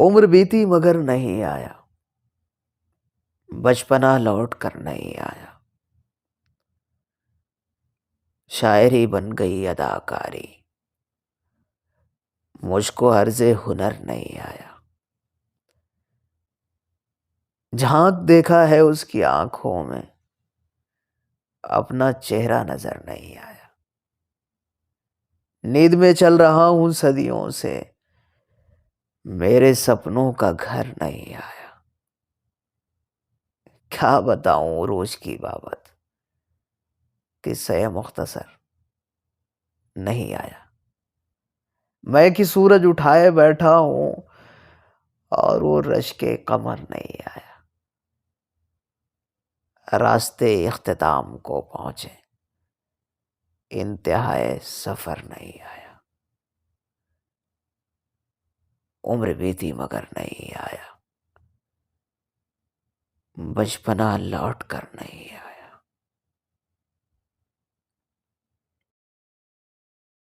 عمر بیتی مگر نہیں آیا، بچپنا لوٹ کر نہیں آیا، شاعری بن گئی اداکاری، مجھ کو عرض ہنر نہیں آیا، جھانک دیکھا ہے اس کی آنکھوں میں، اپنا چہرہ نظر نہیں آیا، نیند میں چل رہا ہوں صدیوں سے، میرے سپنوں کا گھر نہیں آیا، کیا بتاؤں روز کی بابت، قصہ مختصر نہیں آیا، میں کہ سورج اٹھائے بیٹھا ہوں اور وہ رشک قمر نہیں آیا، راستے اختتام کو پہنچے، انتہائے سفر نہیں آیا، عمر بیتی مگر نہیں آیا، بچپنا لوٹ کر نہیں